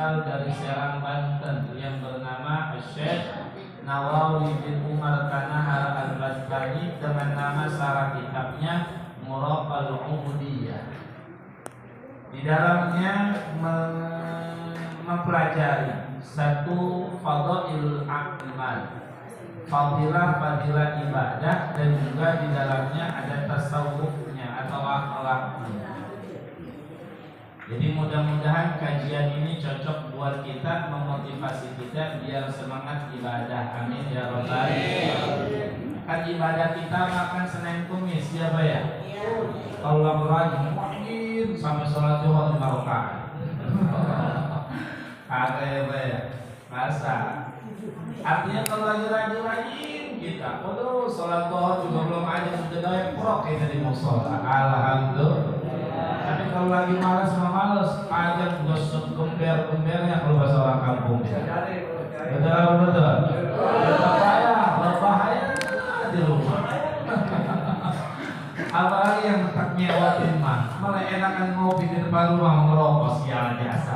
berasal dari Serang, Banten, yang bernama Syekh Nawawi bin Umar Kanahar Al-Bastami dengan nama sarah kitabnya Muraqal Ubudiyah. Di dalamnya mempelajari satu fadhailul a'mal, fadilah ibadah, dan juga di dalamnya ada tasawufnya atau akhlaknya. Jadi mudah-mudahan kajian ini cocok buat kita, memotivasi kita biar semangat ibadah. Amin ya rabbal alamin. Kan ibadah kita makan Senin Kamis ya Pak ya. Kalau rajin sampai sholat Zuhur 5 rakaat. Kagak ya Pak ya. Masa. Artinya kalau lagi rajin kita, waduh sholat Zuhur juga belum aja sudah doyak prok kita di musola. Alhamdulillah. Tapi kalau lagi malas aja juga gember-gembernya kalau bahasa orang kampung. Betul. Berbahaya di rumah. Apalagi yang tetap nyewatin malah enakan ngopi di depan rumah ngerokok sialan biasa.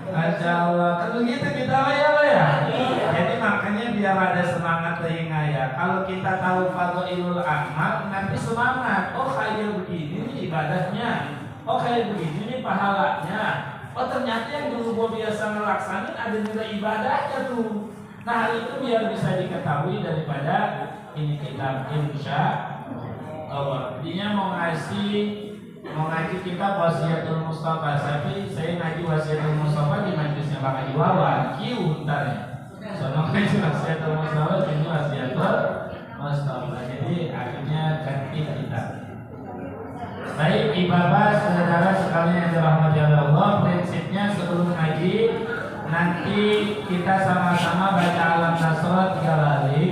Masya Allah, kan begitu kita ya. Jadi makanya biar ada semangat ya. Kalau kita tahu fadhailul amal, nanti semangat. Oh kayak begini nih ibadahnya. Oh kayak begini nih pahalanya. Oh ternyata yang dulu gua biasa ngelaksanain ada nilai ibadahnya tuh. Nah hal itu biar bisa diketahui daripada ini kitab insya Allah. Dia mau ngaji kitab Wasiatul Mustafa, tapi saya ngaji Wasiatul Mustafa di majelisnya Pak Haji Wawan, ntarnya. Soalnya ngaji Wasiatul Mustafa, ini Wasiatul Mustafa. Jadi akhirnya ganti kitab. Baik, ibadah saudara sekalian yang dirahmati Allah, prinsipnya sebelum ngaji nanti kita sama-sama baca alam nasrah 3 kali.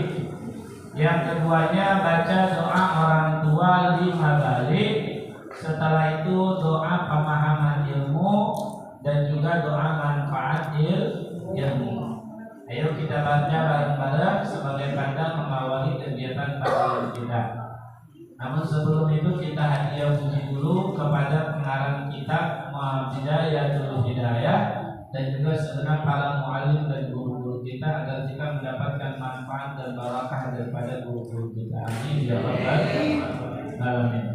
Yang keduanya baca doa orang tua 5 kali. Setelah itu doa pemahaman ilmu dan juga doa manfaat ilmu. Ayo kita baca bareng-bareng sebagai tanda mengawali kegiatan pagi kita. Namun sebelum itu kita hadiah puji dulu kepada pengarang kitab Bidayatul Hidayah dan juga segenap para muallim dan guru-guru kita agar kita mendapatkan manfaat dan barakah daripada guru-guru kita. Amin ya rabbal alamin.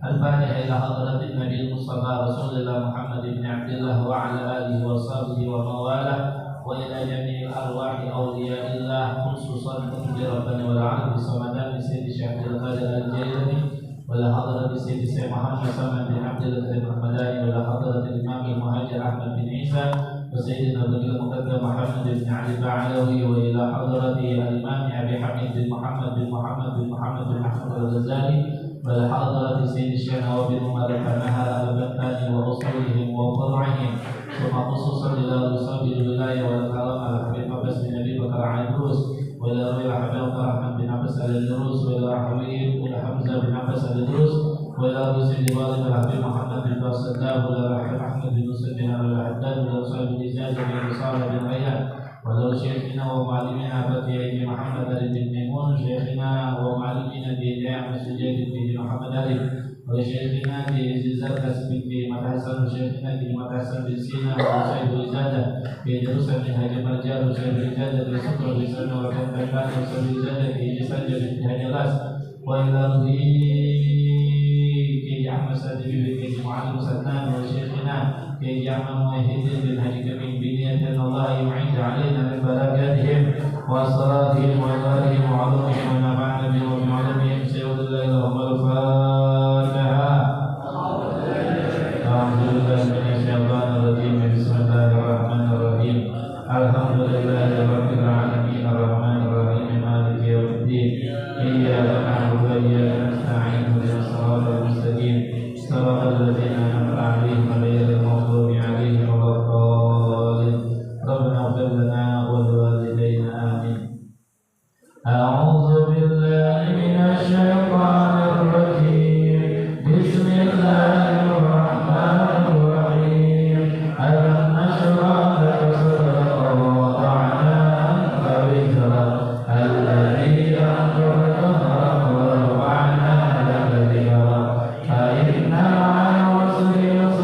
Al-Fatihah ila hadratin Nabi Mustafa Rasulullah Muhammad bin Abdullah wa ala alihi wa sahbihi wa mawalah wa ila jami'il arwahi awliyaillah khususan kepada Rabbana wa la'ala bisamadan Sayyidi Syahidul Qadir Al-Jailani wa la hadratin Sayyidi Syekh Muhammad Saman bin Abdullah bin Ramadani wa la hadratin Imam Muhajir Ahmad bin Isa wa Sayyidina Abdul Muqaddam Muhammad bin Ali Ba'alawi wa ila hadratin Al-Imam Abi Hamid bin Muhammad bin Muhammad bin Muhammad bin Ahmad Al-Ghazali والحضرة سيد الشيخ وابن عمر كنهر البتاني ورسولهم وفرعهم ثم خصوصا إلى رسول الولاية والكرم على حبيب عباس بن أبي بكر عيدروس وإلى روي حبيب أحمد بن عباس الدروس وإلى حبيب حمزة بن عباس الدروس وإلى رسول الوالد الحبيب محمد بن باسداب وإلى حبيب أحمد بن يوسف بن أبي الحداد وإلى صاحب الإجازة بن صالح بن ريان ولو شيخنا ومعلمنا فتي محمد بن ميمون شيخنا ومعلمنا بإذاعة مسجد بن محمد علي وشيخنا بزركس بن متحسن وشيخنا بمتحسن بن سينا وشيخ الإجازة بدروس بن هاجم الجار وشيخ الإجازة بسكر بسنة وكان كان وشيخ الإجازة بجسد بن هاجلاس وإلى كي أحمد سادبي بن معلم سدنان وشيخنا كي أحمد موحد بن هاجم بن بنية الله يعيد علينا من بركاتهم وأسرارهم وأنوارهم وعلومهم ونفعنا بهم وبعلومهم سيد الله لهم الفاتحة. أعوذ بالله من الشيطان الرجيم بسم الله الرحمن الرحيم الحمد لله رب العالمين الرحمن الرحيم مالك يوم الدين إياك نعبد وإياك نستعين اهدنا الصراط المستقيم صراط الذين أنعمت عليهم غير المغضوب عليهم ولا الضالين ربنا اغفر لنا ولوالدينا آمين. أعوذ بالله من الشيطان الرجيم بسم الله الرحمن الرحيم ألم نشرح لك صدرك ووضعنا عنك وزرك الذي أنقض ظهرك ورفعنا لك ذكرك فإن مع العسر يسرا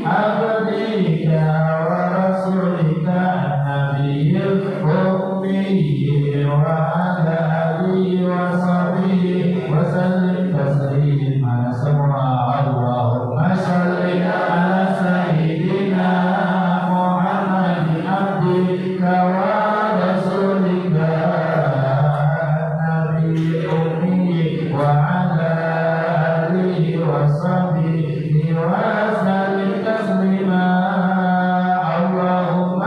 عبدك ورسولك النبي الأمي وعلى آله وصحبه وسلم تسليما سمع اللهم صل على سيدنا محمد عبدك ورسولك النبي الأمي وعلى آله وصحبه وسلم تسليما اللهم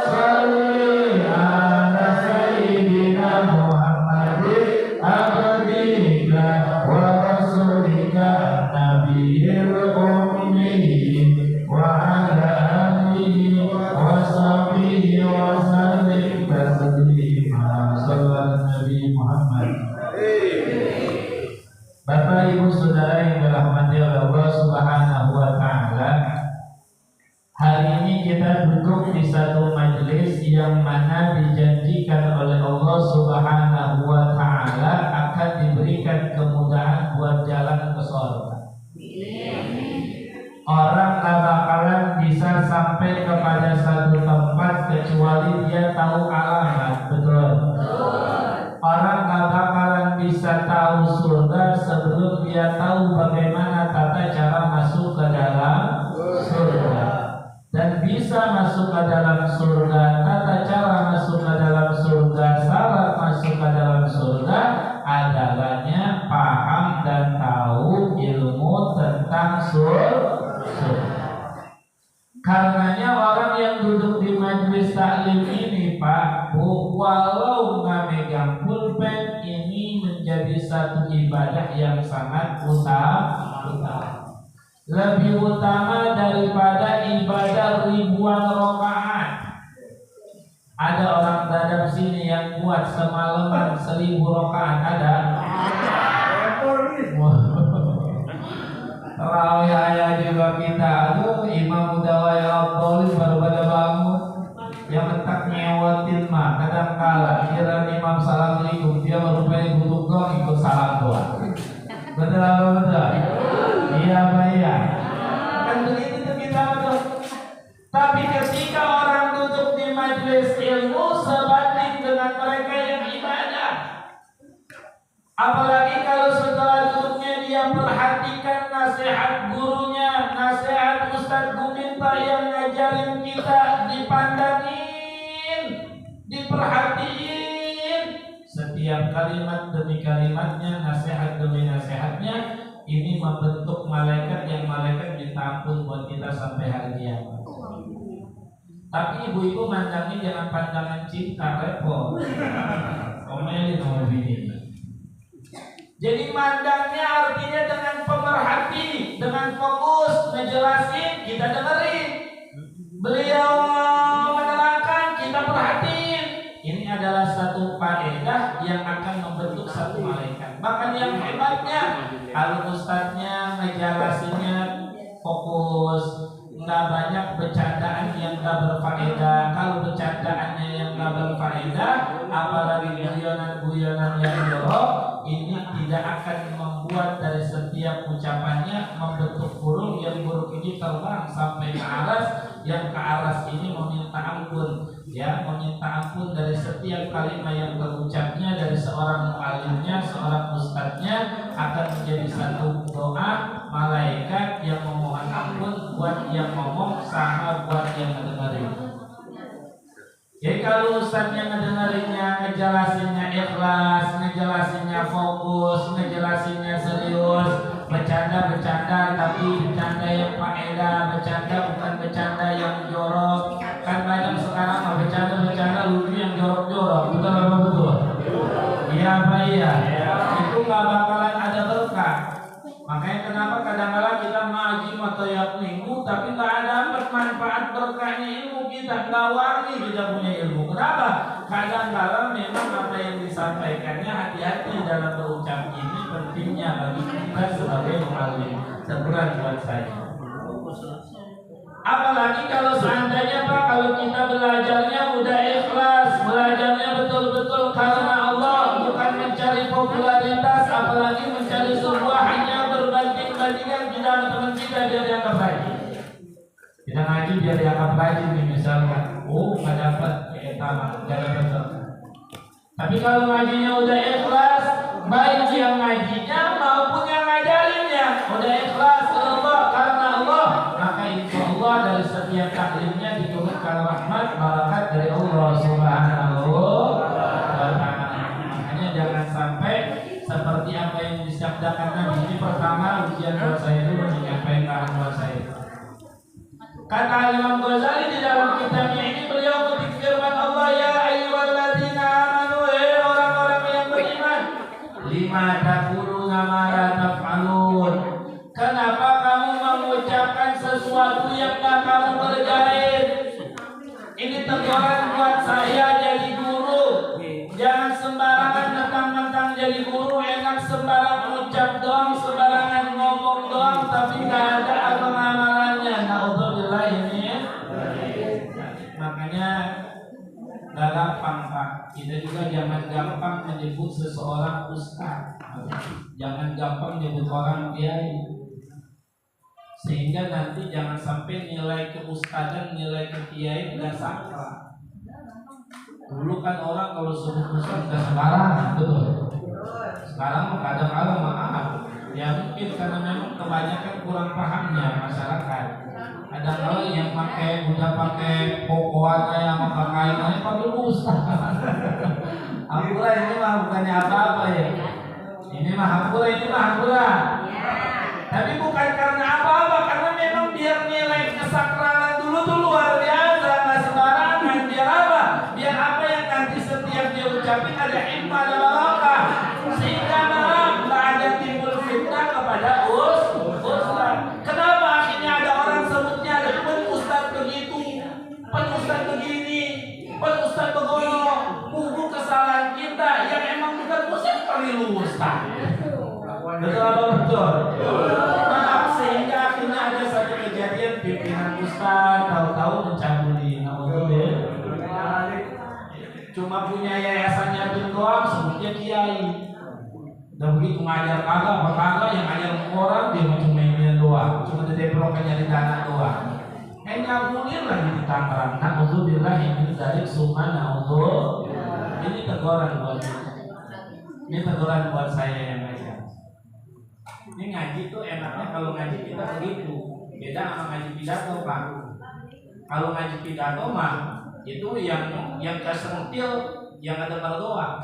صل على سيدنا محمد عبدك ورسولك النبي الأمي وعلى آله وصحبه وسلم تسليما صلى النبي محمد. Bapak Ibu Saudara yang dirahmati oleh Allah Subhanahu wa taala, hari ini kita duduk di satu majelis yang mana dijanjikan oleh Allah Subhanahu wa taala akan diberikan kemudahan buat jalan ke surga. Orang tak bakalan bisa sampai kepada satu tempat kecuali dia tahu alamat, betul? Orang tak bakalan bisa tahu surga sebelum dia tahu bagaimana tata cara masuk ke dalam surga. Dan bisa masuk ke dalam surga, tata cara masuk ke dalam surga, syarat masuk ke dalam surga adalahnya paham dan tahu ilmu tentang surga. Karenanya orang yang duduk di majelis taklim ini Pak Bu, walau nggak megang pulpen, ini menjadi satu ibadah yang sangat utama. Lebih utama daripada ibadah ribuan rakaat. Ada orang dadap sini yang buat semalaman 1000 rakaat, ada? Tarawih ayah juga kita, aduh imam udah waya Abdul baru pada bangun. Yang mentak nyewatin mah kadang kala kira imam assalamualaikum dia merupanya duduk doang ikut salam doang. Betul apa betul? Iya apa iya? Kan begitu tuh kita betul. Tapi ketika orang duduk di majelis ilmu sebanding dengan mereka yang ibadah. Apalagi kalau setelah duduknya dia perhatikan nasihat gurunya, nasihat Ustadz Guminta yang ngajarin kita, dipandangin, diperhatiin setiap kalimat demi kalimatnya, nasihat demi nasihatnya. Ini membentuk malaikat yang malaikat minta ampun buat kita sampai hari kiamat. Tapi ibu-ibu mandangnya jangan pandangan cinta, repot. Omelin sama bini. Jadi mandangnya artinya dengan pemerhati, dengan fokus, ngejelasin, kita dengerin. Beliau menerangkan, kita perhatiin. Ini adalah satu faedah yang akan membentuk satu malaikat. Bahkan yang hebatnya, kalau ustadznya ngejelasinnya fokus, nggak banyak bercandaan yang nggak berfaedah. Kalau bercandaannya yang nggak berfaedah, apalagi guyonan-guyonan yang jorok, ini tidak akan membuat dari setiap ucapannya membentuk burung, yang burung ini terbang sampai ke aras, yang ke aras ini meminta ampun, ya, meminta ampun dari setiap kalimat yang terucapnya dari seorang muallimnya, seorang ustadznya, akan menjadi satu doa malaikat yang memohon ampun buat yang ngomong sama buat yang mendengarin. Jadi kalau ustadznya ngedengerinnya, ngejelasinnya ikhlas, ngejelasinnya fokus, ngejelasinnya serius, bercanda-bercanda tapi bercanda yang faedah, bercanda bukan bercanda yang jorok. Kan banyak sekarang mah bercanda-bercanda lucu yang jorok-jorok, betul apa betul? Iya apa iya? Itu gak bakalan ada berkah. Makanya kenapa kadang-kadang kita ngaji tiap minggu tapi nggak ada manfaat berkahnya ilmu kita, nggak wangi kita punya ilmu. Kenapa? Kadang-kadang memang apa yang disampaikannya, hati-hati dalam berucap ini pentingnya bagi kita sebagai muallim. Sebulan buat saya. Apalagi kalau seandainya Pak, kalau kita belajarnya udah ikhlas, belajarnya betul-betul karena Allah, bukan mencari popularitas, apalagi mencari sebuah hanya berbanding-bandingan di dalam teman kita dia dianggap baik. Kita ngaji biar dianggap rajin nih misalkan. Oh, nggak dapat etama, nggak dapat berkah. Tapi kalau ngajinya udah ikhlas, baik yang ngajinya maupun yang ngajarinnya udah ikhlas Allah karena Allah, maka insya Allah dari setiap taklimnya diturunkan rahmat barakat dari Allah Subhanahu wa Ta'ala. Makanya jangan sampai seperti apa yang disabdakan Nabi. Ini pertama ujian buat saya dulu menyampaikan buat saya. Kata Imam Ghazali di dalam kitabnya ini, beliau kutip firman Allah, ya ayyuhalladzina amanu, orang-orang yang beriman, lima taquluna ma la taf'alun. Kenapa kamu mengucapkan sesuatu yang tak kamu kerjain? Ini teguran buat saya jadi guru. Jangan sembarangan mentang-mentang jadi guru enak sembarang ucap doang, sembarangan ngomong doang, tapi nggak ada amalannya. Naudzubillah ini. Makanya nggak gampang Pak. Kita juga jangan gampang menyebut seseorang ustaz. Jangan gampang menyebut orang kiai. Sehingga nanti jangan sampai nilai keustadan, nilai kekiai nggak sakral. Dulu kan orang kalau sebut ustaz nggak sembarangan, betul. Sekarang kadang-kadang maaf, ya mungkin karena memang kebanyakan kurang pahamnya masyarakat. Ada kalau yang udah pakai pokoan kayak sama kainannya pakai ustaz. Hampura ini mah bukannya apa-apa ya. Ini mah hampura. Tapi bukan karena apa-apa, karena memang biar nilai kesakralan dulu tuh luar biasa, nggak sembarangan. Biar apa? Biar apa yang nanti setiap dia ucapin ada hikmah, ada barakah, sehingga nggak ada timbul fitnah kepada ustaz. Kenapa akhirnya ada orang sebutnya ada ustaz begitu, ustaz begini, ustaz begono, buku kesalahan kita yang emang bukan ustaz kali ustaz. Betul apa betul? Maaf, sehingga akhirnya ada satu kejadian pimpinan ustaz tahu-tahu mencabuli. Cuma punya yayasannya doang, sebutnya kiai. Dan begitu ngajar kagak yang ngajar orang dia cuma ingin doang, cuma dedeprokan nyari dana doang. Nyabulir lagi di Tangerang. Naudzubillah min dzalik summa naudzu. Ini teguran buat kita. Ini teguran buat saya yang ngajar. Ini ngaji tuh enaknya kalau ngaji kita begitu. Beda sama ngaji pidato Pak. Kalau ngaji pidato mah itu yang kesentil yang ada berdoa.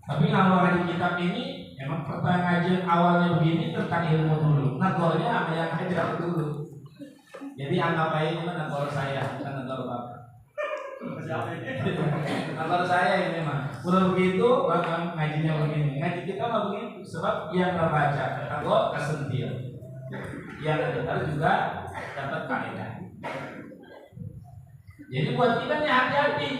Tapi kalau ngaji kitab ini emang pertanyaan ngaji awalnya begini tentang ilmu dulu. Negornya sama yang ngajar dulu. Jadi anggap aja ini negor saya, bukan negor Bapak. Negor saya ini mah. Udah begitu, bahkan ngajinya begini. Ngaji kita mah begitu, sebab yang terbaca negor kesentil. Yang dengar juga dapat faedah. Jadi buat kita nih hati-hati.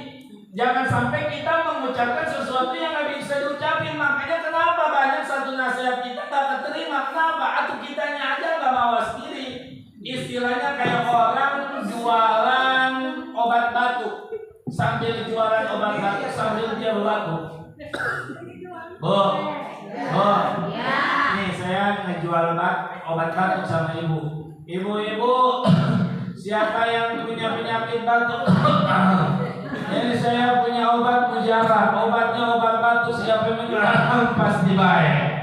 Jangan sampai kita mengucapkan sesuatu yang nggak bisa diucapin. Makanya kenapa banyak satu nasihat kita nggak keterima? Kenapa? Atau kitanya aja nggak bawa sendiri. Istilahnya kayak orang jualan obat batuk, sambil jualan obat batuk sambil dia berbatuk. Bu, nih saya ngejual obat batuk sama ibu. Ibu, siapa yang punya penyakit batuk? Jadi saya punya obat mujarab, obatnya obat batuk, siapa yang menyuruh pasti baik.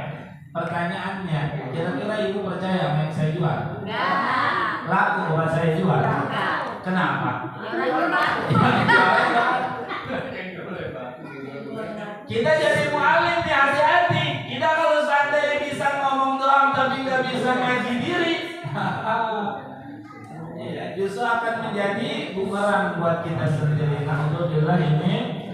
Pertanyaannya, kira-kira ibu percaya sama yang saya jual? Enggak. Laku obat saya jual? Enggak. Kenapa? Kita jadi mu'alim nih, hati-hati. Kita kalau seandainya bisa ngomong doang tapi nggak bisa ngaji diri, justru akan menjadi bumerang buat kita sendiri. Alhamdulillah ini.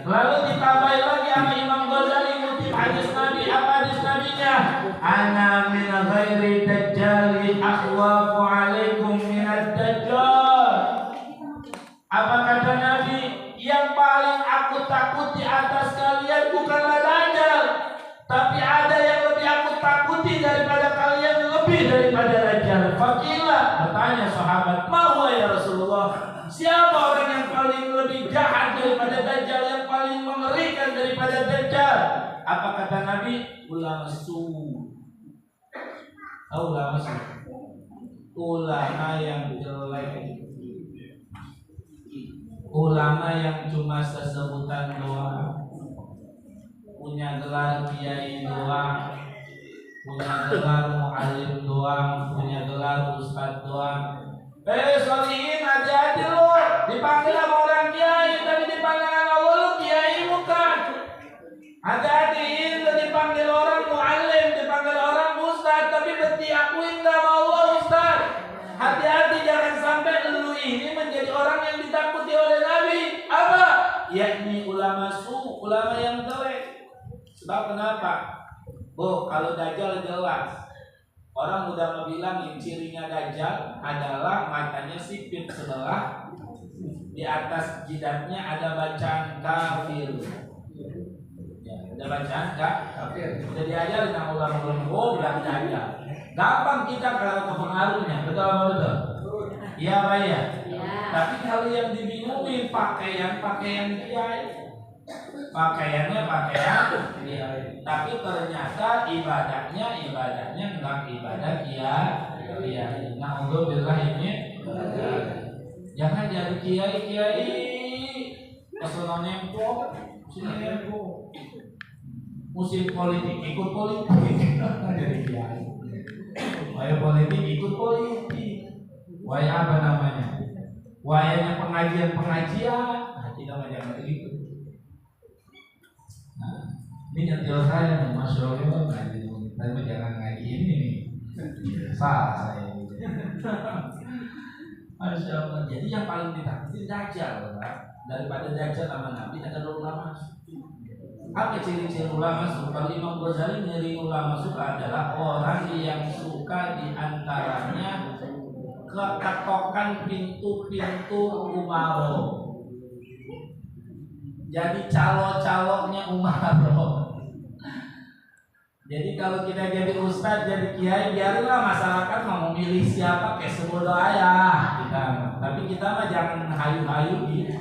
Lalu ditambahi lagi sama Imam Ghazali ngutip hadis Nabi. Apa hadis Nabinya? Ana min ghairi dajjali akhwafu alaikum minad dajjal. Apa kata Nabi? Yang paling aku takuti atas kalian bukanlah dajjal, tapi ada yang lebih aku takuti daripada kalian, lebih daripada dajjal. Faqila, bertanya sahabat, "Ma ya Rasulullah? Siapa orang yang paling lebih jahat daripada dajjal, yang paling mengerikan daripada dajjal?" Apa kata Nabi? Ulama su. Tahu ulama su? Ulama yang jelek. ulama yang cuma sesebutan doang, punya gelar kiai doang, punya gelar muallim doang, punya gelar ustadz doang. Solihin, hati-hati lu, dipanggil sama orang kiai tapi dipanggil sama lu kiai bukan. Hati-hati, lu dipanggil orang muallim, dipanggil orang ustadz tapi diakuin gak sama Allah ustadz. Hati-hati, jangan sampai lu ini menjadi orang yang ditakuti oleh Nabi. Apa? Yakni ulama ulama yang jelek. Sebab kenapa? Kalau Dajjal jelas. Orang udah ngebilangin cirinya Dajjal adalah matanya sipit sebelah, di atas jidatnya ada bacaan kafir. Ya, ada bacaan kafir. Udah diajarin sama ulama-ulama, bilang Dajjal. Gampang kita kalau kepengaruhnya, betul apa betul? Iya Pak ya. Tapi kalau yang dibingungin pakaian kiai, pakaiannya pakaian kiai, tapi ternyata ibadahnya enggak ibadah kiai. Alhamdulillah ini. Jangan jadi kiai pesona nempel, sini nempel. Musim politik ikut politik, jadi kiai. Waya politik ikut politik. Waya apa namanya? Wayanya pengajian. Nah, kita jangan begitu. Nah, ini nyetil saya nih, Mas Yogi ngaji, tapi jangan ngaji ini nih. Salah saya. Masya Allah. Jadi yang paling ditakuti Dajjal, Pak. Daripada Dajjal sama Nabi ada ulama. Apa ciri-ciri ulama masuk? Kalau Imam Ghazali nyeri ulama suka adalah orang yang suka diantaranya keketokan pintu-pintu umaro. Jadi calo-caloknya umaro. Jadi kalau kita jadi ustadz, jadi kiai, biarlah masyarakat mau memilih siapa kayak sebodoh ayah kita. Tapi kita mah jangan hayu-hayu gitu.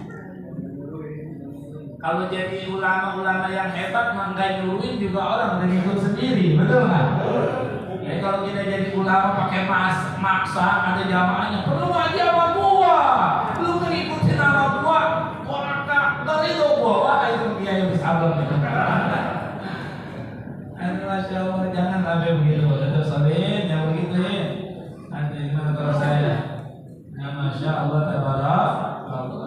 Kalau jadi ulama-ulama yang hebat, enggak nyuruhin juga orang udah ngikut sendiri, betul nggak? Jadi kalau kita jadi ulama pakai maksa, ada jamaahnya, perlu ngaji sama gua, lu ngikutin sama gua, dari itu gua, itu kiai bisa abang gitu. Masya Allah, jangan sampai begitu. Terus salin, jangan begitu ya. Nanti gimana kalau saya? Ya Masya Allah, tabarak.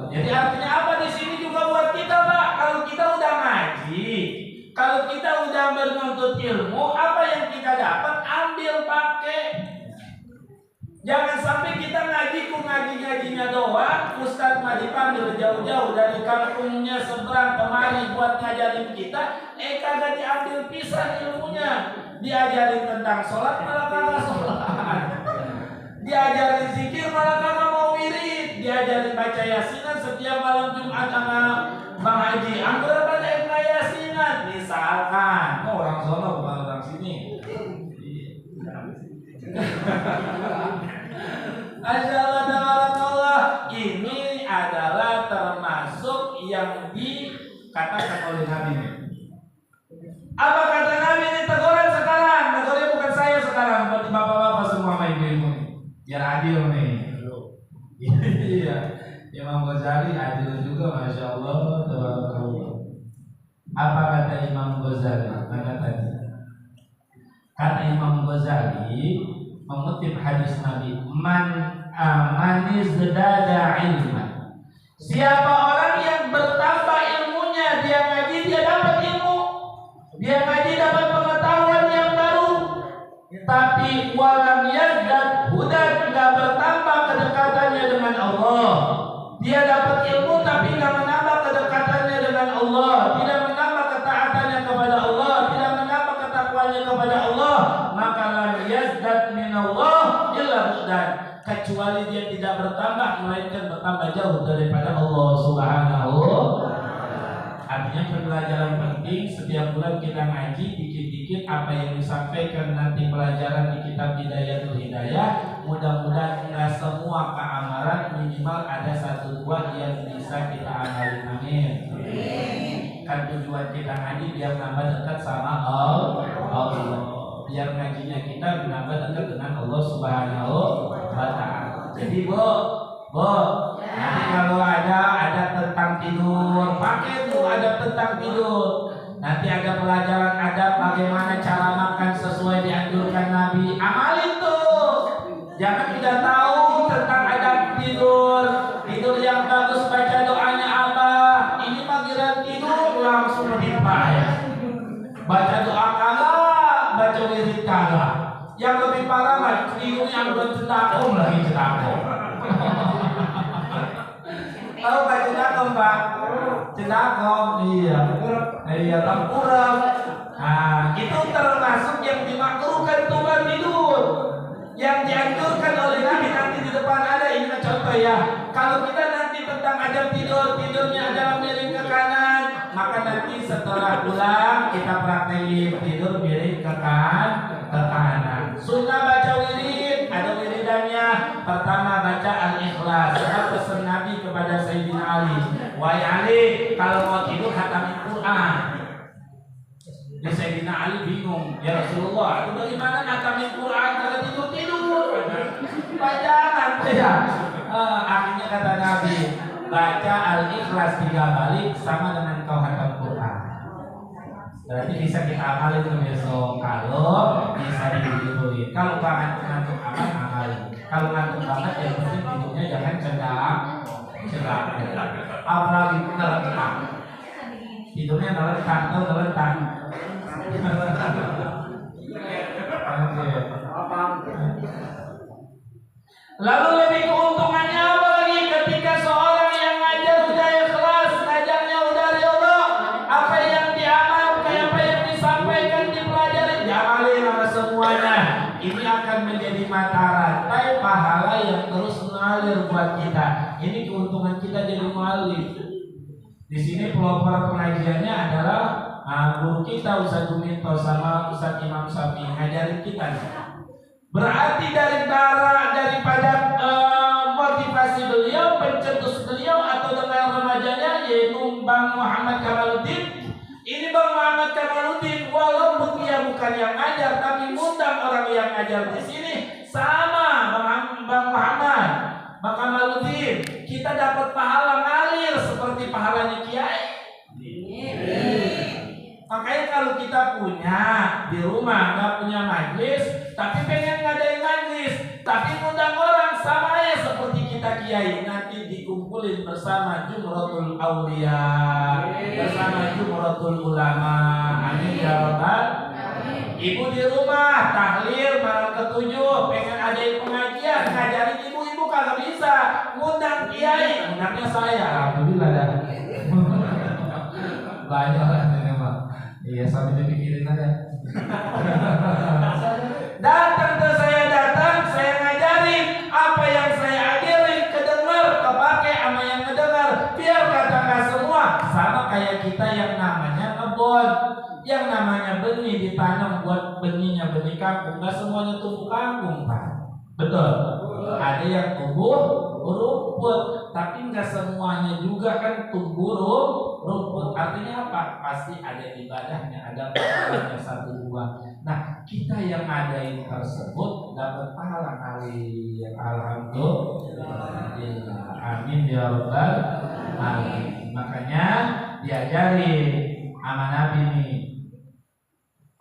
Jadi artinya apa di sini juga buat kita, Pak? Kalau kita udah ngaji, kalau kita udah menuntut ilmu, apa yang kita dapat ambil pakai. Jangan sampai kita ngajinya doang, Ustadz mah dipanggil jauh-jauh dari kampungnya seberang kemari buat ngajarin kita, kagak diambil pisah ilmunya. Diajarin tentang sholat malah kagak sholat, diajarin zikir malah kagak mau wirid, diajarin baca yasinan setiap malam Jumat sama Bang Haji. Anggur pada yasinan, misalkan, orang sono bukan orang sini. Asyhadu ini adalah termasuk yang dikatakan oleh Nabi. Apa kata Nabi ini? Teguran sekarang, tegurnya bukan saya sekarang, berarti bapak-bapak semua main ilmu nih, biar adil nih. Iya, Imam Ghazali adil juga, Masya Allah. Apa kata Imam Ghazali? Kata Imam Ghazali mengutip hadis Nabi, man izdada ilman. Siapa orang yang bertambah ilmunya, dia ngaji dia dapat ilmu, dia ngaji dapat pengetahuan yang baru. Tapi walam yazdad hudan, enggak bertambah kedekatannya dengan Allah. Dia dapat ilmu tapi enggak menambah kedekatannya dengan Allah, tidak menambah ketaatannya kepada Allah, tidak menambah ketakwaannya kepada Allah, maka lam yazdad minallah illa hudan, kecuali dia tidak bertambah melainkan bertambah jauh daripada Allah Subhanahu. Artinya pembelajaran penting, setiap bulan kita ngaji dikit-dikit apa yang disampaikan nanti pelajaran di kitab Hidayatul Hidayah. Mudah-mudahan enggak semua keamalan, minimal ada 1-2 yang bisa kita amalin. Amin. Kan tujuan kita ngaji biar nambah dekat sama Allah, biar ngajinya kita menambah dekat dengan Allah Subhanahu wa ta'ala. Jadi Bu, Bu. Nanti kalau ada tentang tidur, pakai tuh ada tentang tidur. Nanti ada pelajaran adab bagaimana cara makan sesuai dianjurkan Nabi. Amalin tuh. Jangan tidak tahu tentang adab tidur. Tidur yang bagus baca doanya apa? Ini panggilan tidur langsung menimpa ya. Baca doa kagak, baca wirid kagak. Yang lebih parah lagi tidurnya belum cedakom lagi cedakom. Tahu Pak cedakom Pak? Cedakom, iya. Iya tengkurap. Nah, itu termasuk yang dimakruhkan tuhan tidur. Yang dianjurkan oleh Nabi nanti di depan ada ini contoh ya. Kalau kita nanti tentang adab tidur, tidurnya adalah miring ke kanan, maka nanti setelah pulang kita praktekin tidur miring ke kanan. Sunnah baca wirid, ada wiridannya. Pertama baca al-ikhlas. Sebab pesan Nabi kepada Sayyidina Ali, wahai Ali, kalau mau tidur khatamin Quran. Ya Sayyidina Ali bingung, ya Rasulullah, itu bagaimana khatamin Quran kalau tidur? Bajangan ya. Akhirnya kata Nabi, baca al-ikhlas 3 kali sama dengan kau khatam Quran. Berarti bisa kita amalin tuh besok kalau bisa dihidupin. Kalau ngantuk aman amalin. Kalau ngantuk banget yang penting tidurnya jangan cendak. Apalagi terlentang. Tidurnya terlentang atau terlentang. Lalu lebih keuntungannya apa lagi ketika seorang yang ngajar udah ikhlas, ngajarnya udah ridho, apa yang diamalkan, apa yang disampaikan, dipelajari, diamalin sama semuanya. Ini akan menjadi mata rantai pahala yang terus mengalir buat kita. Ini keuntungan kita jadi muallim. Di sini pelopor pengajiannya adalah guru kita Ustaz Juminto sama Ustaz Imam Syafi'i ngajarin kita. Berarti daripada motivasi beliau, pencetus beliau atau dengan remajanya yaitu Bang Muhammad Kamaluddin. Ini Bang Muhammad Kamaluddin walaupun dia bukan yang ngajar tapi ngundang orang yang ngajar di sini sama Bang Muhammad, Bang Kamaluddin. Kita dapat pahala ngalir seperti pahalanya kiai. Makanya kalau kita punya di rumah nggak punya majlis, tapi pengen ngadain majlis, tapi ngundang orang sama ya seperti kita kiai nanti dikumpulin bersama Jumratul Aulia, bersama Jumratul Ulama. Amin ya rabbal. Ibu di rumah tahlil malam ke-7 pengen adain pengajian, ngajarin ibu-ibu kagak bisa, ngundang kiai, ngundangnya saya. Alhamdulillah dah. Banyak lah ini mah. Iya sambil dipikirin aja. Datang ke saya ngajarin apa yang saya ajarin, kedengar, kepake sama yang ngedengar. Biar katakan semua sama kayak kita yang namanya kebun, yang namanya benih ditanam buat benihnya benih kangkung. Gak semuanya tumbuh kangkung Pak. Betul. Ada yang tumbuh rumput, tapi nggak semuanya juga kan tumbuh rumput. Artinya apa? Pasti ada ibadahnya, ada pahalanya 1-2. Nah, kita yang ngadain tersebut dapat pahala kali. Alhamdulillah. Amin ya rabbal alamin. Makanya diajarin sama Nabi nih.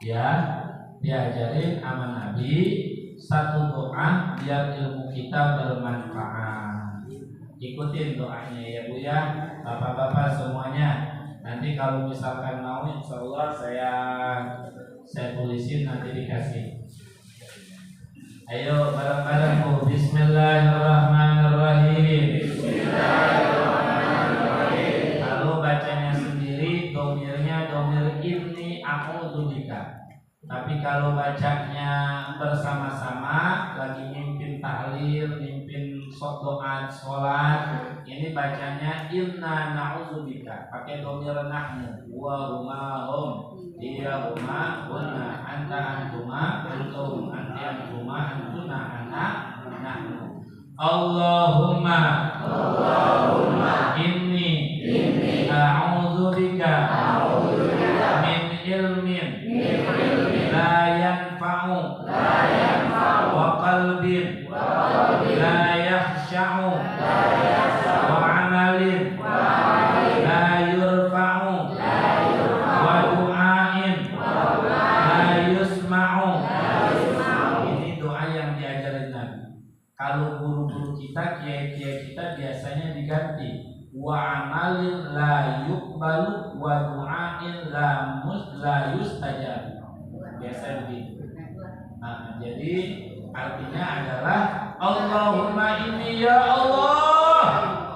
Ya, diajarin sama Nabi satu doa biar ilmu kita bermanfaat. Ikutin doanya ya Bu ya, bapak-bapak semuanya. Nanti kalau misalkan mau, insya Allah saya tulisin nanti dikasih. Ayo bareng-bareng Bu. Bismillahirrahmanirrahim. Bismillahirrahmanirrahim. Kalau bacanya sendiri, domirnya domir inni a'udzubika. Tapi kalau bacanya bersama-sama, lagi mimpin tahlil, mimpin doa sholat, ini bacanya inna na'udzubika, pakai domir nahnu, wa rumahum, dia rumah, wana, anta antuma, antum, anti antuma, antuna, anak, nahnu. Allahumma inni a'udzubika min ilmin la yanfa'u wa qalbin la yakhsha'u wa amalin la yurfa'u wa du'ain la yusma'u. Ini doa yang diajarin Nabi. Kalau guru-guru kita, kiai-kiai kita biasanya diganti wa amalin la yuqbalu wa du'ain la yustajab. Biasa begitu. Nah, jadi artinya adalah Allahumma inni ya Allah,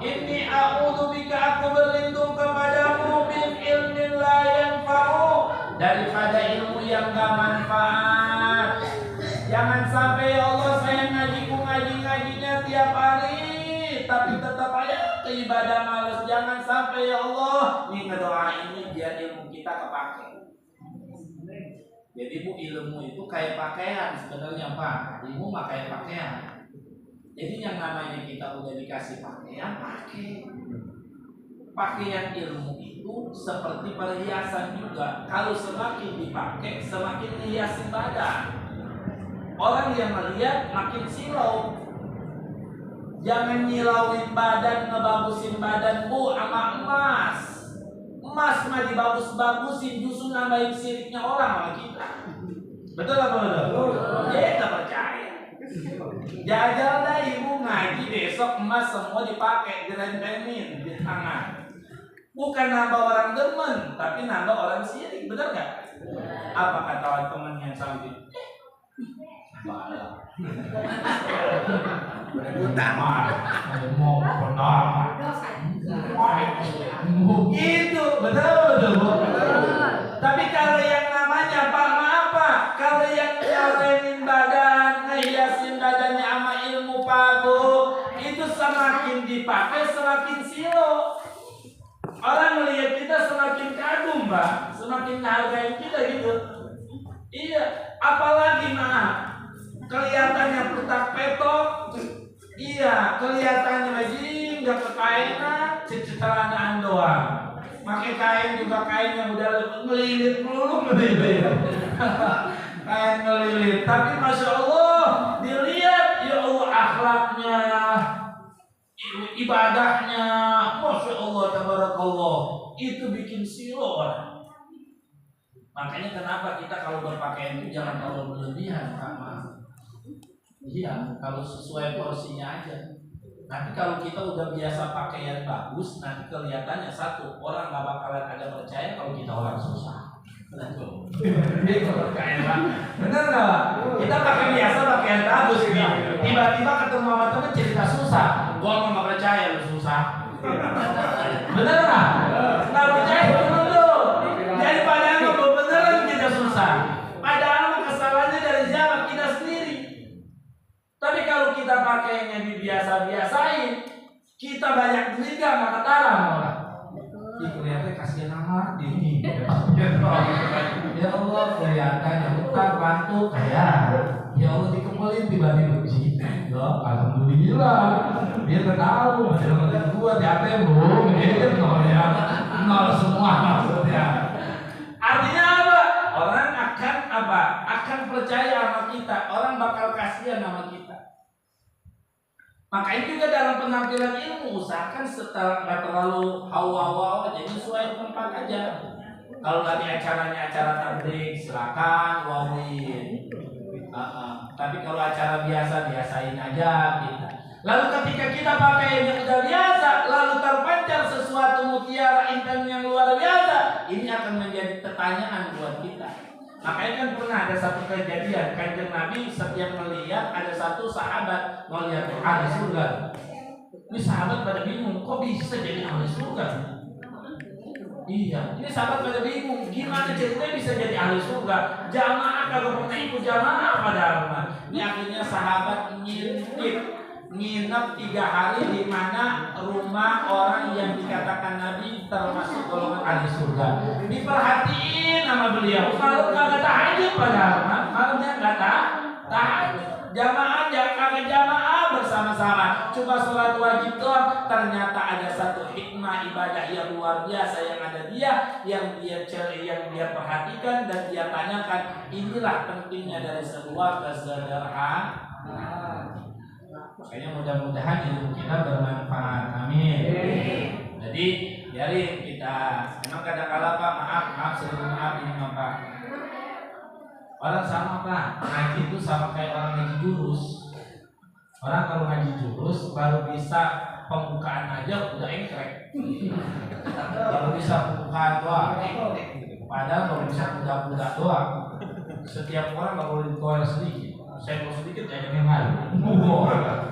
inni a'udzubika, aku berlindung kepadamu min ilmin la yanfa'u, daripada ilmu yang gak manfaat. Jangan sampai ya Allah saya ngajinya tiap hari tapi tetap aja ke ibadah malas. Jangan sampai ya Allah. Ini ngedoa ini biar ilmu kita kepake. Jadi bu, ilmu itu kayak pakaian sebenarnya Pak. Ilmu mah kayak pakaian. Jadi yang namanya kita udah dikasih pakaian, pakai. Pakaian ilmu itu seperti perhiasan juga. Kalau semakin dipakai, semakin hiasi badan. Orang yang melihat makin silau. Jangan nyilauin badan, ngebagusin badan bu sama emas. Emas mah dibagus-bagusin, justru nambahin siriknya orang sama kita. Betul apa betul? Dia tak percaya. Jajal dah ibu ngaji besok emas semua dipakai, direntenin di tangan. Bukan nambah orang demen, tapi nambah orang sirik, betul nggak? Apa kata teman yang samping? Mau pertama itu betul. Tapi kalau yang namanya apa? Kalau yang nyarenin badan, ngehiasin badannya sama ilmu pagu, itu semakin dipakai semakin silo. Orang melihat kita semakin kagum, Pak, semakin menghargai kita gitu. Iya, apalagi kelihatannya petak petok, iya, kelihatannya aja nggak kekainan, celanaan doang. Pakai kain juga kain yang udah ngelilit melulu, kain ngelilit. Tapi masya Allah, dilihat ya Allah akhlaknya, ibadahnya, masya Allah, tabarakallah, itu bikin silo orang. Makanya kenapa kita kalau berpakaian itu jangan terlalu berlebihan, sama. Iya, kalau sesuai porsinya aja. Nanti kalau kita udah biasa pakaian bagus, nanti kelihatannya satu, orang nggak bakalan ada percaya kalau kita orang susah. Betul. Itu percaya banget. Bener nggak? Kita pakai biasa pakaian bagus ini. Tiba-tiba ketemu sama temen cerita susah, gua nggak percaya lu susah. Bener nggak? Nggak percaya dulu. Jadi padahal beneran kita susah. Padahal kesalahannya dari siapa? Kita sendiri. Tapi kalau kita pakainya dibiasa-biasain, kita banyak duit gak maka talam orang. Ih kelihatan kasihan amat ini. Ya Allah kelihatan bukan bantu kayak. Ya Allah dikumpulin tiba-tiba uji. Ya alhamdulillah. Dia tahu ada yang gua di ATM belum. Gitu ya. Nol semua maksudnya. Artinya apa? Orang akan apa? Akan percaya sama kita. Orang bakal kasihan sama kita. Makanya juga dalam penampilan ilmu usahakan setelah nggak terlalu hawa-hawa, jadi sesuai tempat aja. Kalau lagi acaranya acara tabligh silakan wawin. Tapi kalau acara biasa biasain aja gitu. Lalu ketika kita pakai yang udah biasa, lalu terpancar sesuatu mutiara intan yang luar biasa, ini akan menjadi pertanyaan buat kita. Makanya kan pernah ada satu kejadian, Kanjeng Nabi setiap melihat ada satu sahabat melihat ahli surga. Ini sahabat pada bingung, kok bisa jadi ahli surga? Iya, ini sahabat pada bingung, gimana ceritanya bisa jadi ahli surga? Jamaah kalau pernah ikut jamaah padahal. Ini akhirnya sahabat nginep 3 hari di mana rumah orang yang dikatakan Nabi termasuk golongan ahli surga. Diperhatiin sama beliau. Kalau nggak tahajud padahal, malamnya nggak tahajud. Jamaah kagak jamaah bersama-sama. Cuma sholat wajib doang. Ternyata ada satu hikmah ibadah yang luar biasa yang ada yang dia perhatikan dan dia tanyakan. Inilah pentingnya dari sebuah kesederhanaan. Makanya mudah-mudahan ilmu kita bermanfaat. Amin. Jadi biarin kita. Memang kadang-kala Pak, maaf sebelum maaf ini Pak. Orang sama Pak, ngaji itu sama kayak orang ngaji jurus. Orang kalau ngaji jurus baru bisa pembukaan aja udah engkrek. Baru bisa pembukaan doang. Padahal baru bisa budak-budak doang. Setiap orang nggak boleh ditoel sedikit. Saya mau sedikit jangan yang lain.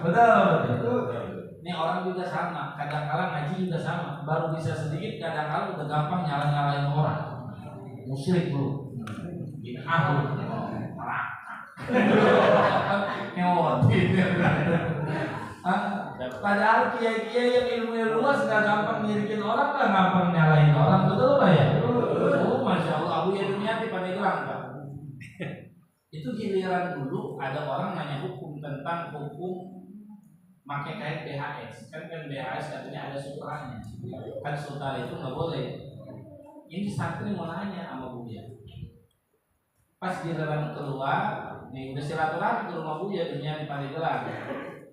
Betul. Ini orang juga sama. Kadang-kala ngaji juga sama. Baru bisa sedikit, kadang-kala udah gampang nyalain orang. Musyrik dulu. Bid'ah dulu. Padahal kiai-kiai yang ilmu luas nggak gampang ngirikin orang, nggak gampang nyalain orang, betul Pak ya? Oh, Masya Allah, Abu Yaduniati pada gelang Pak. Itu giliran dulu ada orang nanya hukum tentang hukum pakai kain BHS. Kan BHS katanya ada sutranya. Kan sutra itu nggak boleh. Ini santri mau nanya sama Buya. Pas giliran keluar, nih udah silaturahmi ke rumah Buya dunia di Pandeglang.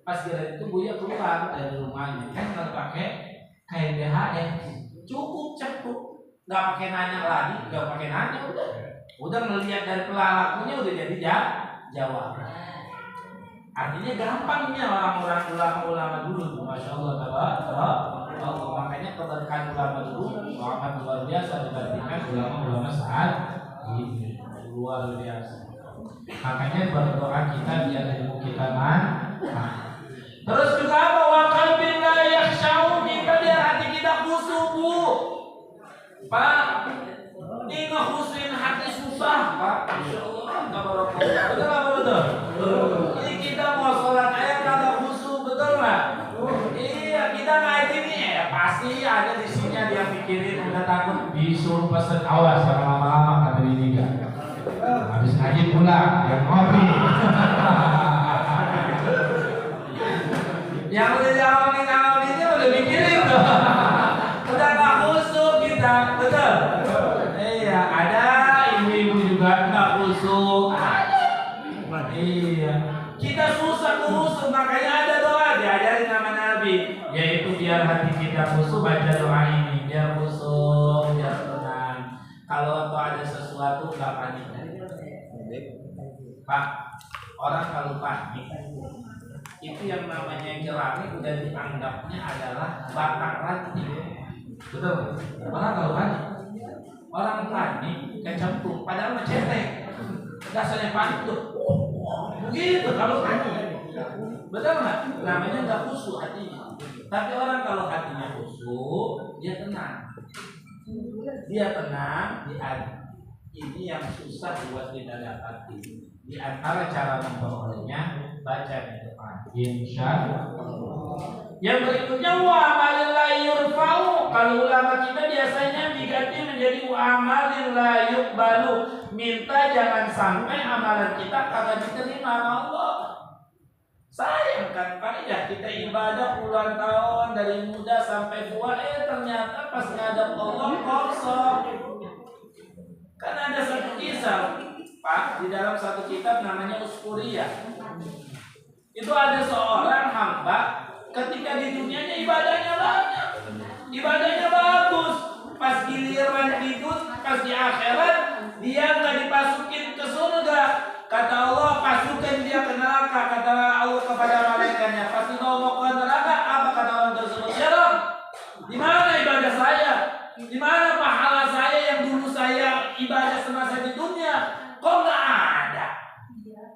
Pas giliran itu Buya keluar dari rumahnya, kan nggak pakai kain BHS. Cukup cepup, nggak pakai nanya lagi, nggak pakai nanya udah ngelihat dari pelakunya udah jadi jawab. Artinya gampangnya orang-orang ulama dulu tuh, Masya Allah, makanya keberkahan ulama dulu sangat luar biasa dibandingkan ulama-ulama saat ini, luar biasa. Makanya berdoa kita biar ilmu kita manfaat. Terus juga apa? Wa qalbin la yakhshau, kita biar hati kita khusyuk Bu. Pak, ini ngekhusyuin hati susah Pak. Masya Allah, betul. Ini kita mau sholat aja kagak khusyuk, betul nggak? Iya, kita ngaji nih ya pasti ada di sini dia mikirin, udah takut disuruh pesen, awas jangan lama-lama kata ini enggak. Habis ngaji pulang yang ngopi. Yang udah jawabin ini udah mikirin tuh. Udah nggak khusyuk kita, betul. Iya, ada ibu-ibu juga nggak khusyuk. Iya, kita susah khusyuk, makanya ada doa diajarin sama Nabi, yaitu biar hati kita khusyuk baca doa ini, biar khusyuk, biar tenang. Kalau ada sesuatu nggak panik. Pak, orang kalau panik itu yang namanya jerami udah dianggapnya adalah batang ranting. Betul. Orang kalau panik kecemplung, padahal cetek. Dasarnya panik tuh. Begitu kalau panik. Betul nggak? Namanya nggak khusyuk hatinya. Tapi orang kalau hatinya khusyuk, dia tenang. Ini yang susah buat kita dapati. Di antara cara memperolehnya, baca di depan. Insya Allah. Yang berikutnya wa amalin la yurfa'u. Kalau ulama kita biasanya diganti menjadi wa amalin la yuqbalu. Minta jangan sampai amalan kita kagak diterima sama Allah. Sayang kan Pak ya, kita ibadah puluhan tahun dari muda sampai tua, ternyata pas ngadap Allah kosong. Kan ada satu kisah Pak di dalam satu kitab namanya Uskuriyah. Itu ada seorang hamba ketika di dunianya ibadahnya banyak, ibadahnya bagus. Pas giliran pas di akhirat dia nggak dipasukin ke surga. Kata Allah, pasukan dia ke neraka. Kata Allah kepada malaikatnya, pasti mau ke neraka. Apa kata orang tersebut? Ya Rabb, di mana ibadah saya? Di mana pahala saya yang dulu saya ibadah semasa di dunia? Kok nggak ada?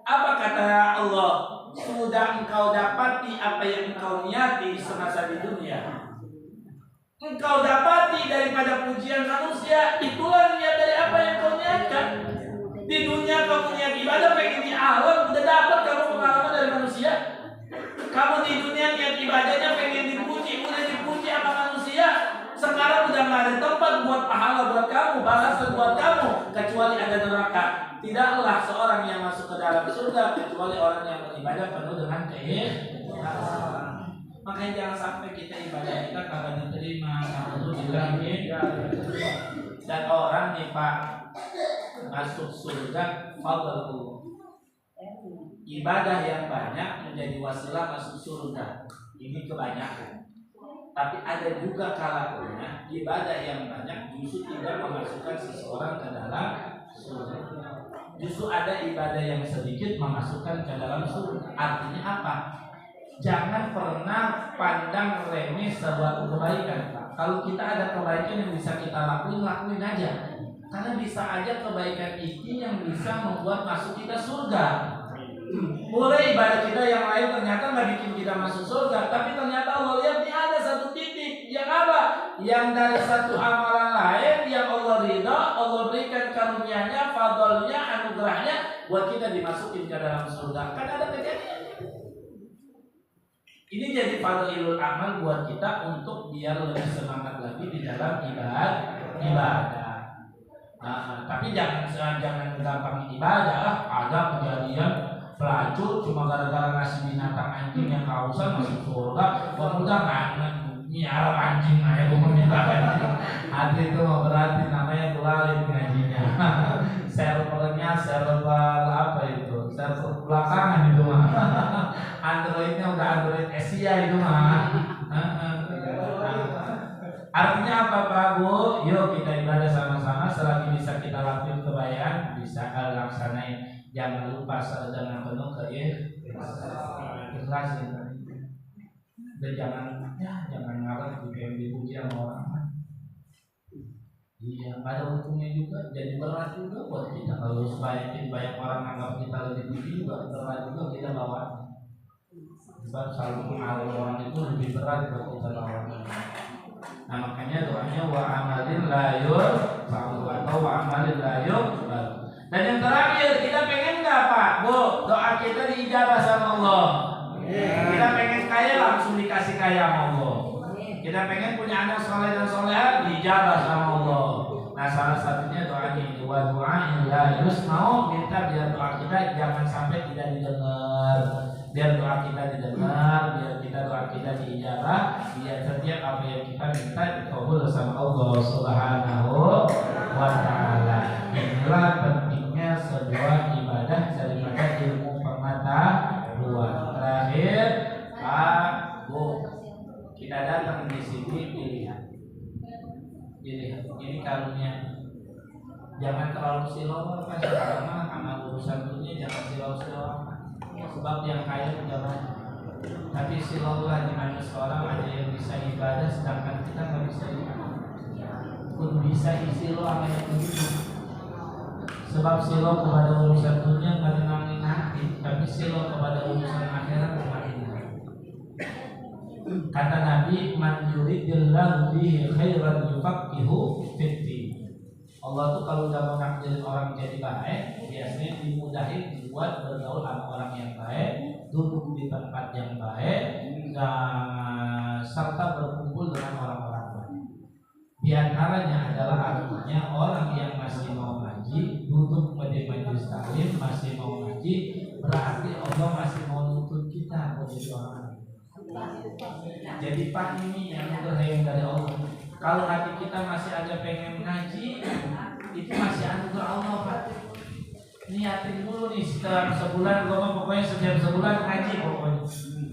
Apa kata Allah? Sudah engkau dapati apa yang engkau niati semasa di dunia. Engkau dapati daripada pujian manusia, itulah niat dari apa yang kau niatkan. Di dunia kamu niat ibadah, pengen di alam, udah dapat kamu pengalaman dari manusia. Kamu di dunia niat ibadahnya pengen dipuji, udah dipuji sama manusia. Sekarang udah nggak ada tempat buat pahala buat kamu, balasan buat kamu, kecuali ada neraka. Tidaklah seorang yang masuk ke dalam surga kecuali orang yang beribadah penuh dengan keikhlasan. Makanya jangan sampai kita ibadah kita kagak diterima, kalau dibilangin. Dan orang nih Pak masuk surga fadlullah. ibadah yang banyak menjadi wasilah masuk surga. Ini kebanyakan. Tapi ada juga kalanya ibadah yang banyak justru tidak memasukkan seseorang ke dalam surga. Justru ada ibadah yang sedikit memasukkan ke dalam surga. Artinya apa? Jangan pernah pandang remeh sebuah kebaikan. Kalau kita ada kebaikan yang bisa kita lakuin aja. Karena bisa aja kebaikan itu yang bisa membuat masuk kita surga. Mulai ibadah kita yang lain ternyata nggak bikin kita masuk surga, tapi ternyata Allah lihat ini ada satu titik yang apa? Yang dari satu amalan lain yang Allah ridha, Allah berikan karunia-Nya, fadlnya, anugerahnya buat kita dimasukin ke dalam surga. Kan ada kejadian. Ini jadi fadlul amal buat kita untuk biar lebih semangat lagi di dalam ibadah. Tapi jangan gampang ibadah lah. Ada kejadian pelacur cuma gara-gara ngasih binatang anjing yang kausan masuk surga. Pemuda miara anjing aja gue minta anjing. Hati itu mau berarti namanya belalim ngajinya. Servernya server apa itu? Server belakangan itu mah. Androidnya udah Android Asia itu mah. Artinya apa Pak Bu? Yuk kita ibadah sama-sama. Selagi bisa kita lakuin kebaikan, bisa laksanain. Jangan lupa dengan penuh keikhlasan. Dan jangan ngarang juga dipuji sama orang. Iya, ada untungnya juga. Jadi berat juga buat kita. Kalau banyak orang anggap kita lebih tinggi juga berat juga kita bawa. Sebab selalu pengaruh orang itu lebih berat buat kita bawa. Nah makanya doanya wa amalin layur atau wa amalin layur. Dan yang terakhir, kita pengen nggak Pak, Bu, doa kita diijabah sama Allah. Kita pengen kaya langsung dikasih kaya sama Allah. Kita pengen punya anak soleh dan soleha diijabah sama Allah. Nah salah satunya doa ini, wa du'a illa yusma'u, minta biar doa kita jangan sampai tidak didengar. Biar doa kita didengar, biar doa kita diijabah, biar setiap apa yang kita minta dikabul sama Allah Subhanahu wa ta'ala. Inilah pentingnya sebuah ibadah daripada ilmu pengetahuan. Terakhir, Pak Bu, kita datang di sini pilihan. Ini karunia. Jangan terlalu silau Pak, sekarang sama urusan dunia jangan silau-silau. Sebab yang kaya udah banyak. Tapi silau lah di mana seorang ada yang bisa ibadah sedangkan kita nggak bisa ibadah. Pun bisa isi lo apa yang begitu. Sebab silo kepada urusan dunia nggak tenangin hati, tapi silo kepada urusan akhirat tenangin hati. Kata Nabi, man yuridillahu bihi khairan yufaqihu fiddin. Allah tuh kalau udah mau nakdirin orang jadi baik, biasanya dimudahin buat bergaul sama orang yang baik, duduk di tempat yang baik, serta berkumpul dengan orang-orang baik. Di antaranya adalah artinya orang yang masih mau ngaji, duduk pada majelis taklim, masih mau ngaji, berarti Allah masih mau nuntut kita menjadi orang. Jadi Pak ini yang anugerah dari Allah. Kalau hati kita masih ada pengen ngaji, itu masih anugerah Allah Pak. Niatin dulu nih setelah sebulan, gua mau pokoknya setiap sebulan ngaji pokoknya.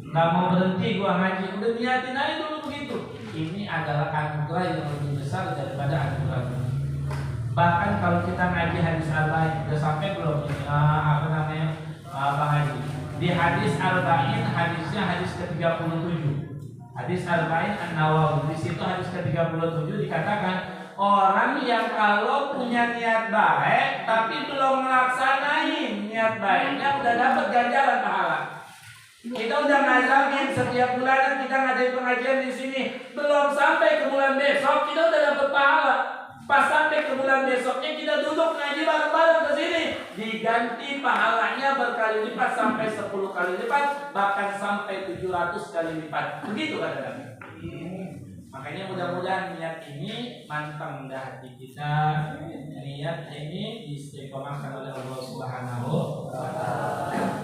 Nggak mau berhenti gua ngaji, udah niatin aja dulu begitu. Ini adalah anugerah yang lebih besar daripada anugerah. Bahkan kalau kita ngaji hadis arba'in, udah sampai belum ini Bang Haji? Di hadis arba'in, hadisnya hadis ke-37. Hadis arba'in An-Nawawi, di situ hadis ke-37 dikatakan orang yang kalau punya niat baik tapi belum melaksanain niat baiknya udah dapat ganjaran pahala. Kita udah ngazangin setiap bulan kita ngadain pengajian di sini, belum sampai ke bulan besok kita udah dapat pahala. Pas sampai ke bulan besoknya kita duduk ngaji bareng-bareng ke sini, diganti pahalanya berkali lipat sampai 10 kali lipat, bahkan sampai 700 kali lipat. Begitu kadang-kadang. Makanya mudah-mudahan niat ini mantap dah hati kita. Niat ini diistiqomahkan oleh Allah Subhanahu wa taala.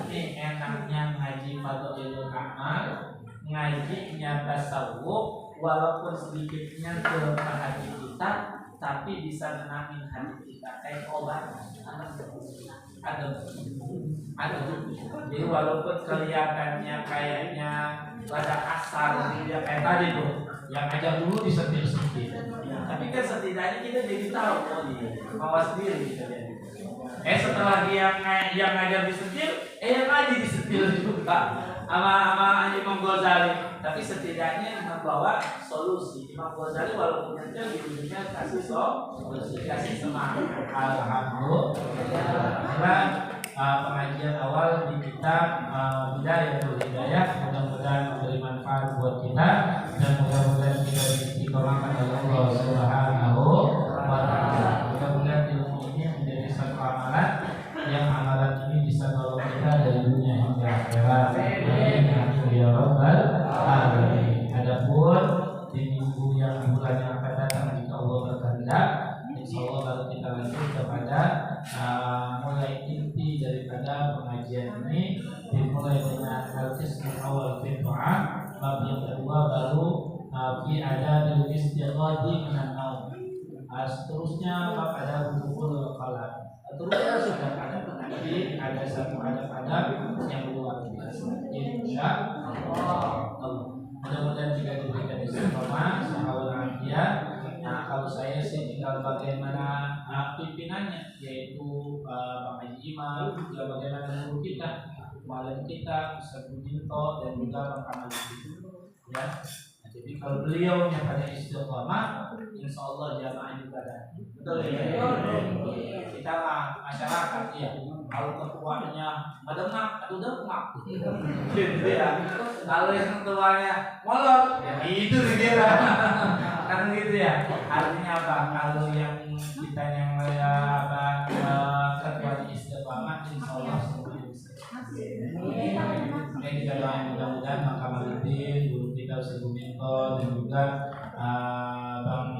Ini enaknya ngaji fadhilul amal, ngaji nyata tasawuf, walaupun sedikitnya ke hati kita, tapi bisa nenangin hati kita kayak obat. Ada. Jadi walaupun kelihatannya kayaknya rada kasar dia kayak tadi tuh, yang ngajak dulu disetir-setir. Tapi kan setidaknya kita jadi tahu, oh iya, mawas diri kita jadi. Setelah dia yang ngajar disetir, yang ngaji disetir juga sama Imam Ghazali. Tapi setidaknya membawa solusi. Imam Ghazali walaupun nyetir di ujungnya kasih solusi, kasih semangat. Alhamdulillah. Pengajian awal di kitab Bidayatul Hidayah, mudah-mudahan memberi manfaat buat kita dan mudah-mudahan kita diistiqomahkan oleh Allah Subhanahu wa Ta'ala. Mudah-mudahan ilmu ini menjadi satu amalan yang amalan ini bisa tolong kita dari dunia hingga akhirat. Amin ya rabbal alamin. Adapun di minggu yang bulan yang akan datang jika Allah berkehendak, insyaallah baru kita lanjut kepada mulai inti daripada pengajian ini, dimulai dengan al-qism awal fi du'a, bab yang kedua baru fi adab al-istighadi minan naum. Seterusnya bab ada wudhu'ul qalam. Terusnya sudah ada nanti ada satu adab yang luar biasa. Insyaallah. Mudah-mudahan juga diberikan istiqomah, sahawal afiyah. Nah, kalau saya sih tinggal bagaimana pimpinannya, yaitu Pak Haji Imam, juga bagaimana guru kita, malam kita, Ustaz Budinto, dan juga Pak Kamal ya. Nah, jadi kalau beliau yang pada istiqomah, insya Allah jamaah juga ada. Betul ya? Kita lah masyarakat ya. Kalau ketuanya mademak atau demak, gitu ya. Kalau yang ketuanya molor, ya itu dia. Kan gitu ya. Artinya apa? Kalau yang kita yang ketua di istiqomah, insya Allah semuanya bisa. Kita doain mudah-mudahan Bang Kamaluddin, guru kita Ustaz Buminto, dan juga Bang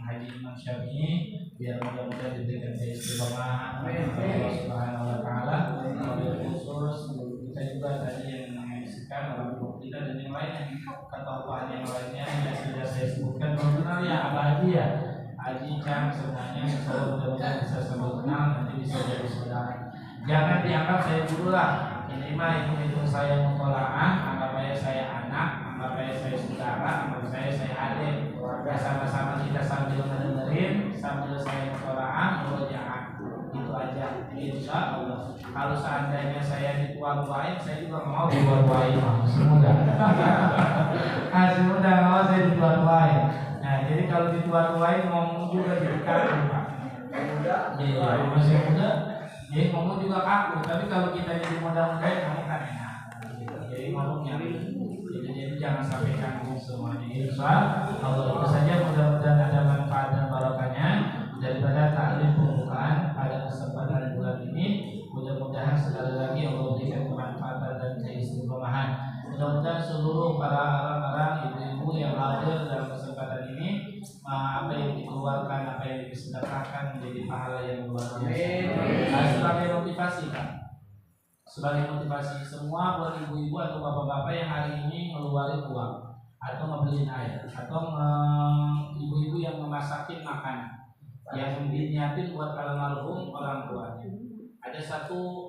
Haji Imam Syafi'i, biar mudah-mudahan diberikan istiqomah Allah Subhanahu wa Ta'ala. Wabil khusus guru kita juga tadi yang menyaksikan orang tua kita dan yang lainnya, ketahuan yang lainnya yang sudah saya sebutkan belum kenal ya Abah Haji ya, Haji Cang, semuanya insyaallah mudah-mudahan bisa sambung kenal, nanti bisa jadi saudara. Jangan dianggap saya guru lah, ini mah hitung-hitung saya mutolaah, anggap aja saya anak, anggap aja saya saudara, anggap saya adik. Sama-sama kita sambil mendengarin, sambil saya mutolaah, murojaah, gitu aja. Insya Allah. Kalau seandainya saya dituan-tuain, saya juga mau dituan-tuain. Semudah. Semudah mau saya dituan-tuain. Nah, jadi kalau dituan-tuain ngomong juga jadi kaku, Pak. Iya, masih muda. Jadi ngomong juga kaku. Tapi kalau kita jadi muda-mudain, ngomong kan enak. Jadi ngomongnya jadi jangan sampai kaku semuanya. Insya Allah. Itu saja, mudah-mudahan ada manfaat dan barokahnya daripada taklim pembukaan pada kesempatan bulan ini. Mudah-mudahan sekali lagi Allah berikan kemanfaatan dan keistiqomahan. Mudah-mudahan seluruh para orang-orang ibu-ibu yang hadir dalam kesempatan ini, apa yang dikeluarkan, apa yang disedekahkan menjadi pahala yang luar biasa. Sebagai motivasi kan, sebagai motivasi semua buat ibu-ibu atau bapak-bapak yang hari ini ngeluarin uang atau ngebeliin air atau ibu-ibu yang memasakin makanan yang diniatin buat almarhum orang tuanya. Ada satu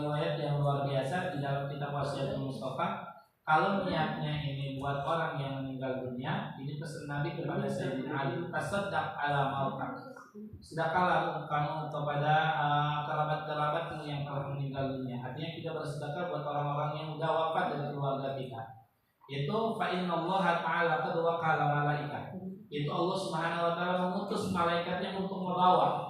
riwayat yang luar biasa di dalam kitab Wasiatul Mustafa. Kalau niatnya ini buat orang yang meninggal dunia, ini pesan Nabi kepada Sayyidina Ali, tasaddaq ala mautak. Sedekahlah kamu kepada kerabat-kerabatmu yang telah meninggal dunia. Artinya kita bersedekah buat orang-orang yang sudah wafat dari keluarga kita. Itu fa innallaha ta'ala qad waqala malaikat. Itu Allah Subhanahu wa Ta'ala mengutus malaikatnya untuk membawa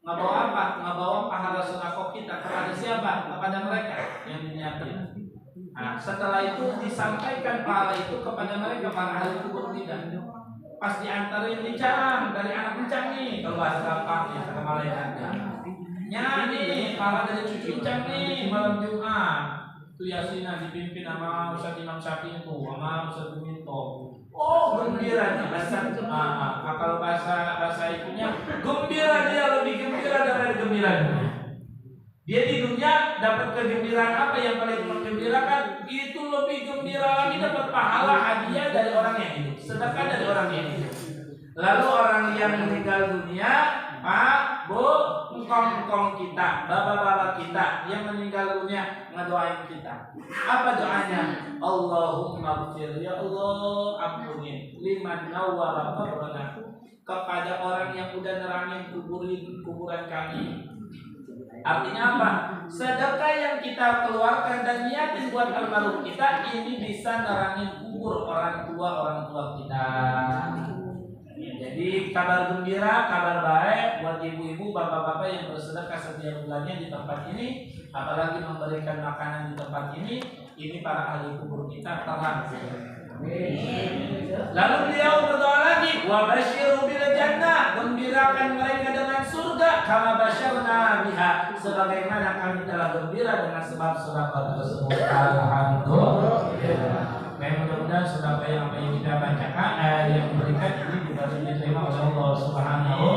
apa? Membawa pahala sedekah kita kepada siapa? Kepada mereka yang diniatin. Nah, setelah itu disampaikan pahala itu kepada mereka para ahli kubur tidak. Pas diantarin dicang dari anak kencang nih, kalau bahasa gampangnya kata malaikatnya. Nyanyi pahala dari cucu kencang nih malam Jumat. Itu Yasinah dipimpin sama Ustaz Imam Syafi'i itu, sama Ustaz Buminto. Oh, gembira nih kalau bahasa itunya gembira, dia lebih gembira daripada gembira dunia. Dia di dunia dapat kegembiraan apa yang paling menggembirakan, itu lebih gembira lagi dapat pahala hadiah dari orang yang hidup, sedekah dari orang yang hidup. Lalu orang yang yang meninggal dunia, Pak, Bu, engkong kita, bapak-bapak kita yang meninggal dunia ngedoain kita. Apa doanya? Allahumma ighfir, ya Allah ampuni liman nawwara qabrana, kepada orang yang udah nerangin kuburan kami. Artinya apa? Sedekah yang kita keluarkan dan niatin buat almarhum kita ini bisa nerangin kubur orang tua kita. Jadi kabar gembira, kabar baik buat ibu-ibu, bapak-bapak yang bersedekah setiap bulannya di tempat ini, apalagi memberikan makanan di tempat ini para ahli kubur kita terang. Lalu beliau berdoa lagi, wa basyiru bil jannah, gembirakan mereka dengan surga, kama basyarna biha, sebagaimana kami telah gembira dengan sebab-sebab tersebut. Alhamdulillah. Mudah-mudahan sedekah yang kita bacakan yang diberikan ini juga diterima oleh Allah Subhanahu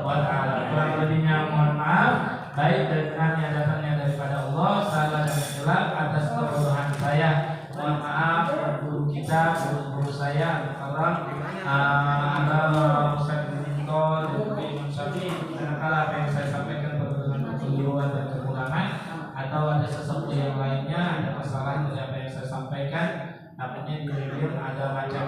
wa taala. Kurang lebihnya mohon maaf, baik dan benar yang datangnya daripada Allah, salah dan salah atas kebodohan saya. Mohon maaf guru kita, guru saya, Al-Karam, Ustaz Niko dan Imam Syafi'i. Manakala apa yang saya sampaikan berhubungan kekeliruan dan kekurangan atau ada sesuatu yang lainnya, ada kesalahan dari apa yang saya sampaikan, takutnya di review ada macam